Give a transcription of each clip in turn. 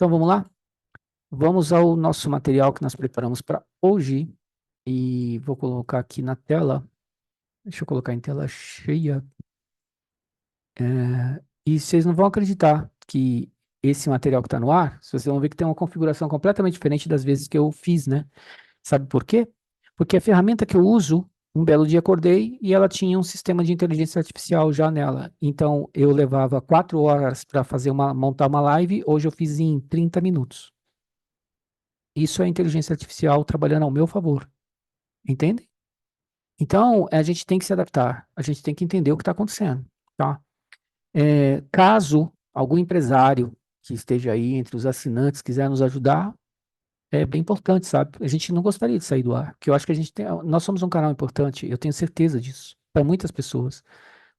Então vamos lá? Vamos ao nosso material que nós preparamos para hoje e vou colocar aqui na tela. Deixa eu colocar em tela cheia. E vocês não vão acreditar que esse material que está no ar, vocês vão ver que tem uma configuração completamente diferente das vezes que eu fiz, né? Sabe por quê? Porque a ferramenta que eu uso, um belo dia acordei e ela tinha um sistema de inteligência artificial já nela. Então eu levava 4 horas para montar uma live, hoje eu fiz em 30 minutos. Isso é inteligência artificial trabalhando ao meu favor, entende? Então, a gente tem que se adaptar, a gente tem que entender o que está acontecendo, tá? Caso algum empresário que esteja aí entre os assinantes quiser nos ajudar, é bem importante, sabe? A gente não gostaria de sair do ar, porque eu acho que nós somos um canal importante, eu tenho certeza disso, para muitas pessoas.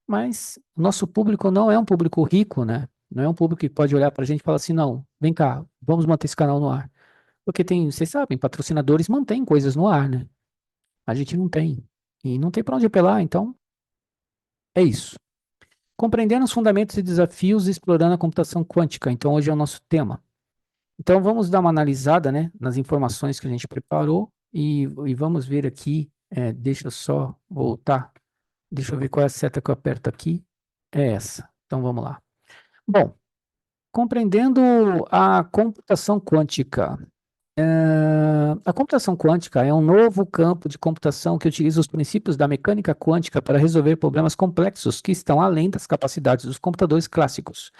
Mas o nosso público não é um público rico, né? Não é um público que pode olhar para a gente e falar assim, não, vem cá, vamos manter esse canal no ar. Porque vocês sabem, patrocinadores mantêm coisas no ar, né? A gente não tem. E não tem para onde apelar, então é isso. Compreendendo os fundamentos e desafios explorando a computação quântica. Então, hoje é o nosso tema. Então, vamos dar uma analisada, né, nas informações que a gente preparou e vamos ver aqui. Deixa eu só voltar. Deixa eu ver qual é a seta que eu aperto aqui. É essa. Então, vamos lá. Bom, compreendendo a computação quântica. A computação quântica é um novo campo de computação que utiliza os princípios da mecânica quântica para resolver problemas complexos que estão além das capacidades dos computadores clássicos.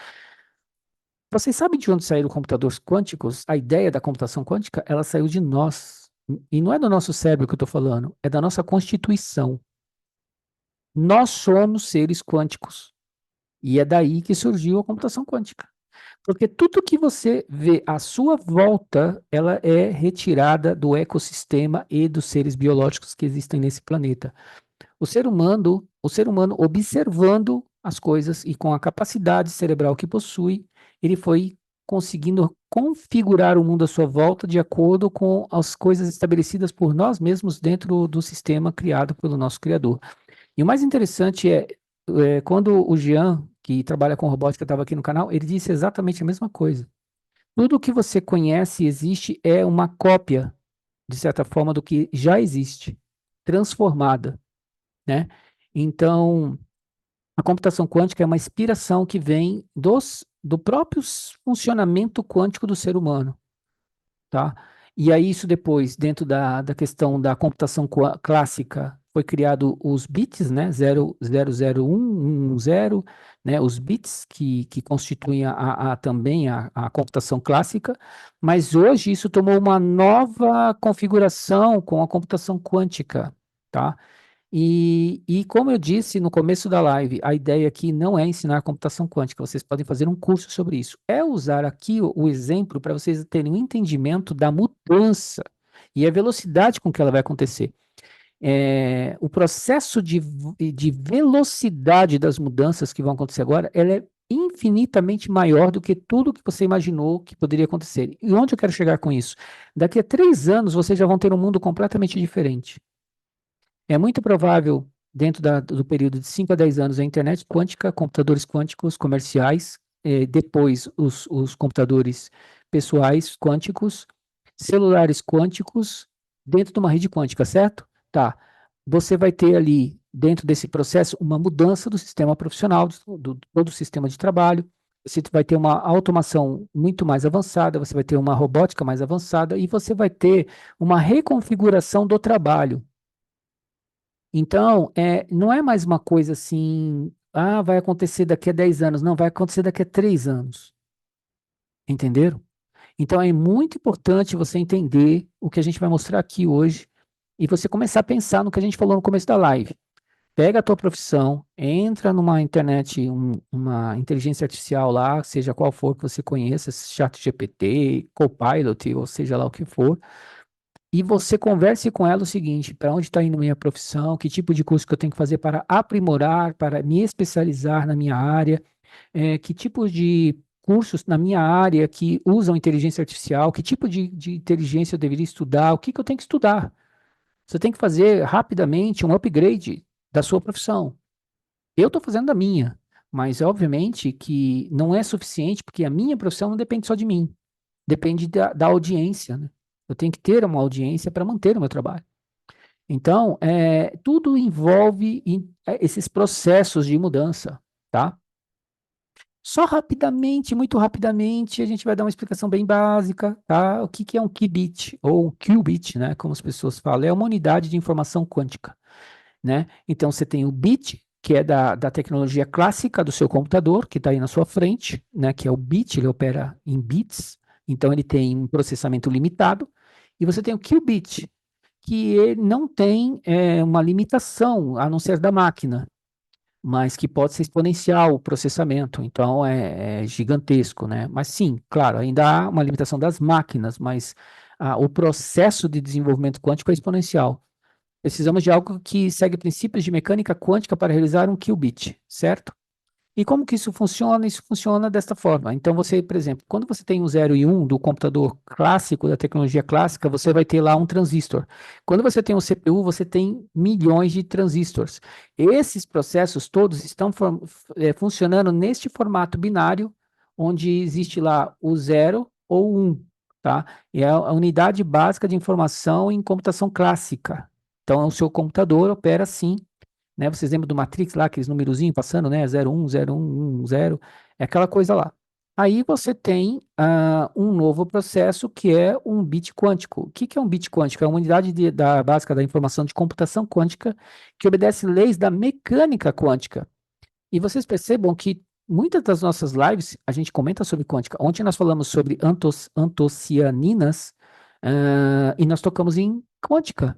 Vocês sabem de onde saíram os computadores quânticos? A ideia da computação quântica, ela saiu de nós. E não é do nosso cérebro que eu estou falando, é da nossa constituição. Nós somos seres quânticos. E é daí que surgiu a computação quântica. Porque tudo que você vê à sua volta, ela é retirada do ecossistema e dos seres biológicos que existem nesse planeta. O ser humano observando as coisas e com a capacidade cerebral que possui, ele foi conseguindo configurar o mundo à sua volta de acordo com as coisas estabelecidas por nós mesmos dentro do sistema criado pelo nosso Criador. E o mais interessante é quando o Jean, que trabalha com robótica, estava aqui no canal, ele disse exatamente a mesma coisa. Tudo o que você conhece e existe é uma cópia, de certa forma, do que já existe, transformada, né? Então, a computação quântica é uma inspiração que vem do próprio funcionamento quântico do ser humano, tá? E aí isso depois, dentro da questão da computação clássica, foi criado os bits, né? 0, 0, 0, 1, 1, 0, né? Os bits que constituem também a computação clássica, mas hoje isso tomou uma nova configuração com a computação quântica, tá? E como eu disse no começo da live, a ideia aqui não é ensinar computação quântica, vocês podem fazer um curso sobre isso. É usar aqui o exemplo para vocês terem um entendimento da mudança e a velocidade com que ela vai acontecer. O processo de velocidade das mudanças que vão acontecer agora, ela é infinitamente maior do que tudo que você imaginou que poderia acontecer. E onde eu quero chegar com isso? Daqui a 3 anos, vocês já vão ter um mundo completamente diferente. É muito provável, dentro do período de 5 a 10 anos, a internet quântica, computadores quânticos comerciais, depois os computadores pessoais quânticos, celulares quânticos, dentro de uma rede quântica, certo? Tá. Você vai ter ali, dentro desse processo, uma mudança do sistema profissional, todo o sistema de trabalho. Você vai ter uma automação muito mais avançada, você vai ter uma robótica mais avançada e você vai ter uma reconfiguração do trabalho. Então, não é mais uma coisa assim, vai acontecer daqui a 10 anos. Não, vai acontecer daqui a 3 anos. Entenderam? Então, é muito importante você entender o que a gente vai mostrar aqui hoje e você começar a pensar no que a gente falou no começo da live. Pega a tua profissão, entra numa internet, uma inteligência artificial lá, seja qual for que você conheça, ChatGPT, Copilot, ou seja lá o que for, e você converse com ela o seguinte: para onde está indo minha profissão, que tipo de curso que eu tenho que fazer para aprimorar, para me especializar na minha área, que tipo de cursos na minha área que usam inteligência artificial, que tipo de inteligência eu deveria estudar, o que eu tenho que estudar. Você tem que fazer rapidamente um upgrade da sua profissão. Eu estou fazendo da minha, mas obviamente que não é suficiente, porque a minha profissão não depende só de mim. Depende da audiência, né? Eu tenho que ter uma audiência para manter o meu trabalho. Então, tudo envolve esses processos de mudança, tá? Só rapidamente, muito rapidamente, a gente vai dar uma explicação bem básica, tá? O que que é um qubit, ou um qubit, né? Como as pessoas falam, é uma unidade de informação quântica, né? Então, você tem o bit, que é da tecnologia clássica do seu computador, que está aí na sua frente, né? Que é o bit, ele opera em bits, então ele tem um processamento limitado, e você tem o qubit, que ele não tem uma limitação, a não ser da máquina, mas que pode ser exponencial o processamento, então é gigantesco, né? Mas sim, claro, ainda há uma limitação das máquinas, mas o processo de desenvolvimento quântico é exponencial. Precisamos de algo que segue princípios de mecânica quântica para realizar um qubit, certo? E como que isso funciona? Isso funciona desta forma. Então, você, por exemplo, quando você tem o 0 e 1 do computador clássico, da tecnologia clássica, você vai ter lá um transistor. Quando você tem um CPU, você tem milhões de transistores. Esses processos todos estão funcionando neste formato binário, onde existe lá o 0 ou 1, tá? E é a unidade básica de informação em computação clássica. Então, o seu computador opera assim, né? Vocês lembram do Matrix lá, aqueles numerozinhos passando, né? 01, 01, 10, é aquela coisa lá. Aí você tem um novo processo que é um bit quântico. O que que é um bit quântico? É uma unidade básica da informação de computação quântica que obedece leis da mecânica quântica. E vocês percebam que muitas das nossas lives a gente comenta sobre quântica. Ontem nós falamos sobre antocianinas, e nós tocamos em quântica.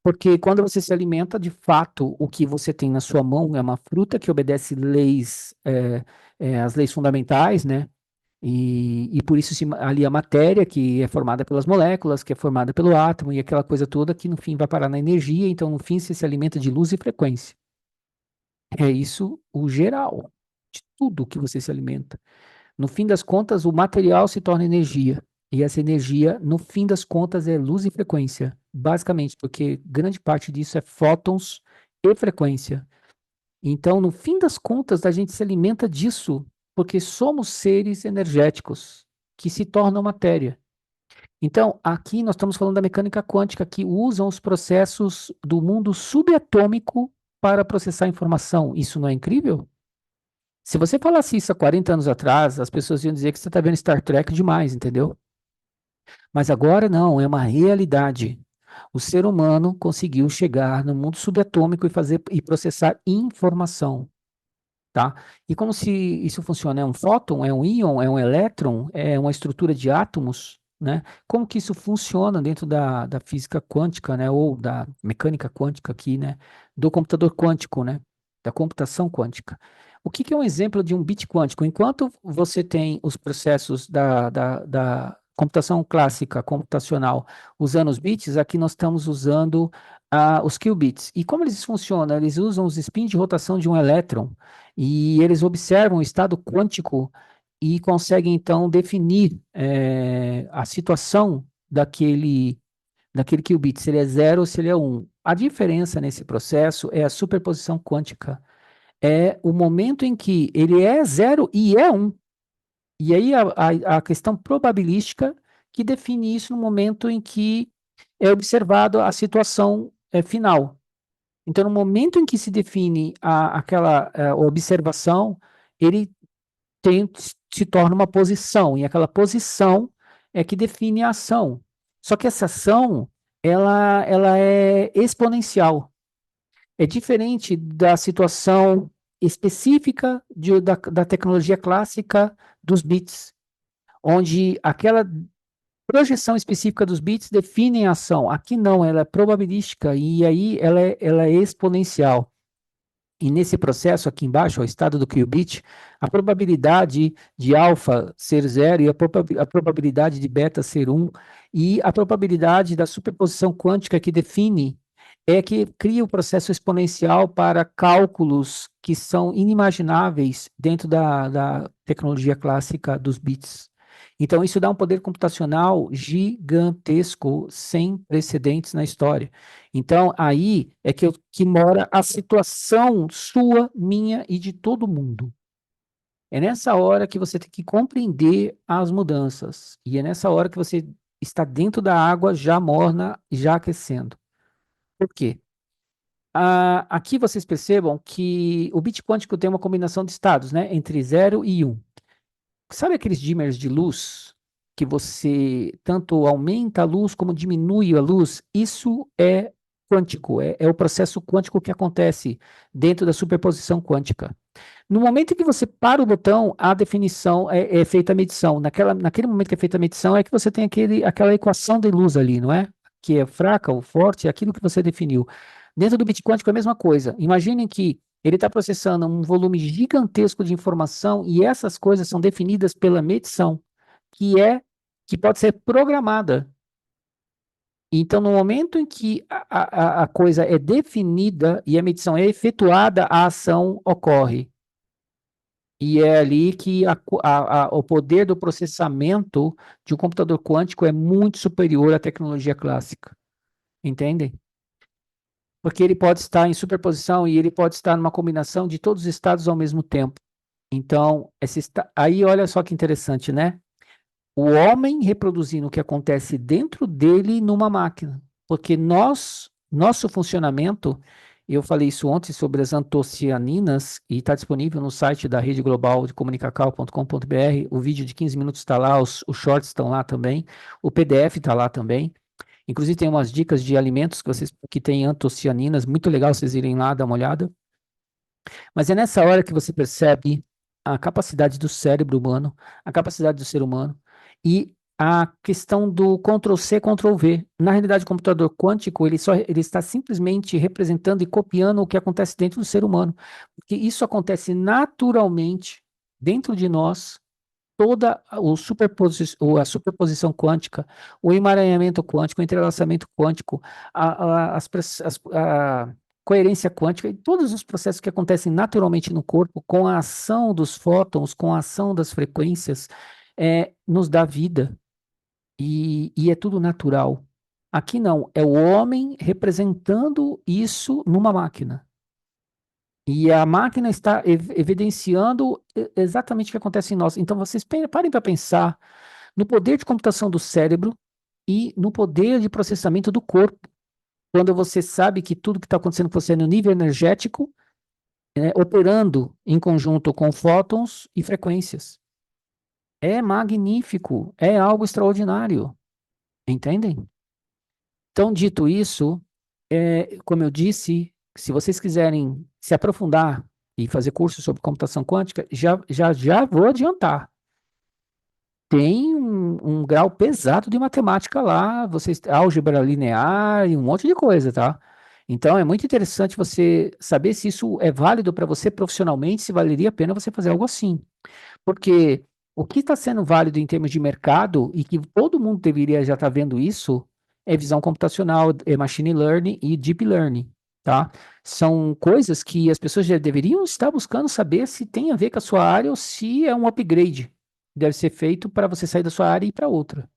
Porque quando você se alimenta, de fato, o que você tem na sua mão é uma fruta que obedece leis, as leis fundamentais, né? E por isso ali a matéria, que é formada pelas moléculas, que é formada pelo átomo, e aquela coisa toda que no fim vai parar na energia, então no fim você se alimenta de luz e frequência. É isso o geral, de tudo que você se alimenta. No fim das contas, o material se torna energia. E essa energia, no fim das contas, é luz e frequência. Basicamente, porque grande parte disso é fótons e frequência. Então, no fim das contas, a gente se alimenta disso porque somos seres energéticos que se tornam matéria. Então, aqui nós estamos falando da mecânica quântica, que usam os processos do mundo subatômico para processar informação. Isso não é incrível? Se você falasse isso há 40 anos atrás, as pessoas iam dizer que você está vendo Star Trek demais, entendeu? Mas agora não, é uma realidade. O ser humano conseguiu chegar no mundo subatômico e fazer e processar informação, tá? E como se isso funciona? É um fóton, é um íon, é um elétron, é uma estrutura de átomos, né? Como que isso funciona dentro da física quântica, né? Ou da mecânica quântica aqui, né? Do computador quântico, né? Da computação quântica. O que que é um exemplo de um bit quântico? Enquanto você tem os processos da computação clássica, computacional, usando os bits, aqui nós estamos usando os qubits. E como eles funcionam? Eles usam os spins de rotação de um elétron e eles observam o estado quântico e conseguem então definir a situação daquele qubit, se ele é 0 ou se ele é 1. A diferença nesse processo é a superposição quântica. É o momento em que ele é 0 e é 1. E aí a questão probabilística que define isso no momento em que é observado a situação final. Então, no momento em que se define aquela observação, ele se torna uma posição, e aquela posição é que define a ação. Só que essa ação, ela é exponencial. É diferente da situação específica da tecnologia clássica dos bits, onde aquela projeção específica dos bits define a ação. Aqui não, ela é probabilística, e aí ela é exponencial. E nesse processo aqui embaixo, o estado do qubit, a probabilidade de alfa ser 0 e a probabilidade de beta ser 1 e a probabilidade da superposição quântica que define é que cria o processo exponencial para cálculos que são inimagináveis dentro da tecnologia clássica dos bits. Então, isso dá um poder computacional gigantesco, sem precedentes na história. Então, aí é que mora a situação sua, minha e de todo mundo. É nessa hora que você tem que compreender as mudanças. E é nessa hora que você está dentro da água, já morna, já aquecendo. Por quê? Aqui vocês percebam que o bit quântico tem uma combinação de estados, né? Entre 0 e 1. Sabe aqueles dimmers de luz que você tanto aumenta a luz como diminui a luz? Isso é quântico, é o processo quântico que acontece dentro da superposição quântica. No momento em que você para o botão, a definição é feita a medição. Naquele momento que é feita a medição, é que você tem aquela equação de luz ali, não é? Que é fraca ou forte, é aquilo que você definiu. Dentro do bit quântico é a mesma coisa. Imaginem que ele está processando um volume gigantesco de informação e essas coisas são definidas pela medição, que pode ser programada. Então, no momento em que a coisa é definida e a medição é efetuada, a ação ocorre. E é ali que o poder do processamento de um computador quântico é muito superior à tecnologia clássica. Entendem? Porque ele pode estar em superposição e ele pode estar numa combinação de todos os estados ao mesmo tempo. Então, aí olha só que interessante, né? O homem reproduzindo o que acontece dentro dele numa máquina. Porque nosso funcionamento, eu falei isso ontem sobre as antocianinas, e está disponível no site da Rede Global de comunicacau.com.br. O vídeo de 15 minutos está lá, os shorts estão lá também, o PDF está lá também. Inclusive tem umas dicas de alimentos que têm antocianinas, muito legal vocês irem lá dar uma olhada. Mas é nessa hora que você percebe a capacidade do cérebro humano, a capacidade do ser humano e a questão do Ctrl+C, Ctrl+V. Na realidade, o computador quântico, ele está simplesmente representando e copiando o que acontece dentro do ser humano, porque isso acontece naturalmente dentro de nós, a superposição quântica, o emaranhamento quântico, o entrelaçamento quântico, a coerência quântica e todos os processos que acontecem naturalmente no corpo, com a ação dos fótons, com a ação das frequências, nos dá vida. E é tudo natural. Aqui não, é o homem representando isso numa máquina. E a máquina está evidenciando exatamente o que acontece em nós. Então, vocês parem para pensar no poder de computação do cérebro e no poder de processamento do corpo. Quando você sabe que tudo que está acontecendo com você é no nível energético, operando em conjunto com fótons e frequências. É magnífico, é algo extraordinário. Entendem? Então, dito isso, como eu disse, se vocês quiserem se aprofundar e fazer curso sobre computação quântica, já vou adiantar. Tem um grau pesado de matemática lá, álgebra linear e um monte de coisa, tá? Então é muito interessante você saber se isso é válido para você profissionalmente, se valeria a pena você fazer algo assim. Porque o que está sendo válido em termos de mercado e que todo mundo deveria já estar vendo isso é visão computacional, é machine learning e deep learning, tá? São coisas que as pessoas já deveriam estar buscando saber se tem a ver com a sua área ou se é um upgrade que deve ser feito para você sair da sua área e ir para outra.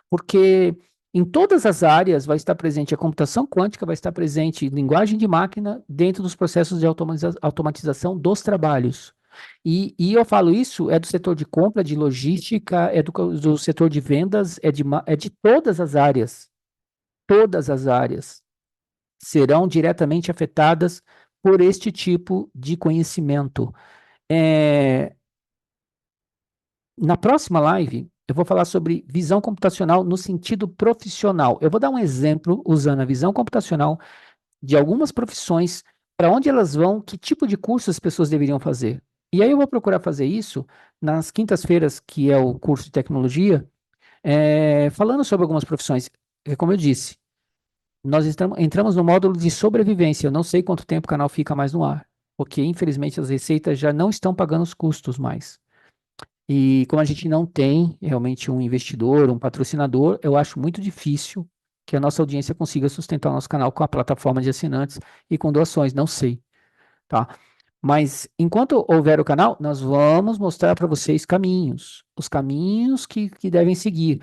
Porque em todas as áreas vai estar presente a computação quântica, vai estar presente linguagem de máquina dentro dos processos de automatização dos trabalhos. E eu falo isso, é do setor de compra, de logística, do setor de vendas, é de todas as áreas. Todas as áreas serão diretamente afetadas por este tipo de conhecimento. Na próxima live, eu vou falar sobre visão computacional no sentido profissional. Eu vou dar um exemplo usando a visão computacional de algumas profissões, para onde elas vão, que tipo de curso as pessoas deveriam fazer. E aí eu vou procurar fazer isso nas quintas-feiras, que é o curso de tecnologia, falando sobre algumas profissões. Como eu disse, nós entramos no módulo de sobrevivência. Eu não sei quanto tempo o canal fica mais no ar, porque infelizmente as receitas já não estão pagando os custos mais. E como a gente não tem realmente um investidor, um patrocinador, eu acho muito difícil que a nossa audiência consiga sustentar o nosso canal com a plataforma de assinantes e com doações, não sei, tá? Mas enquanto houver o canal, nós vamos mostrar para vocês caminhos, os caminhos que devem seguir.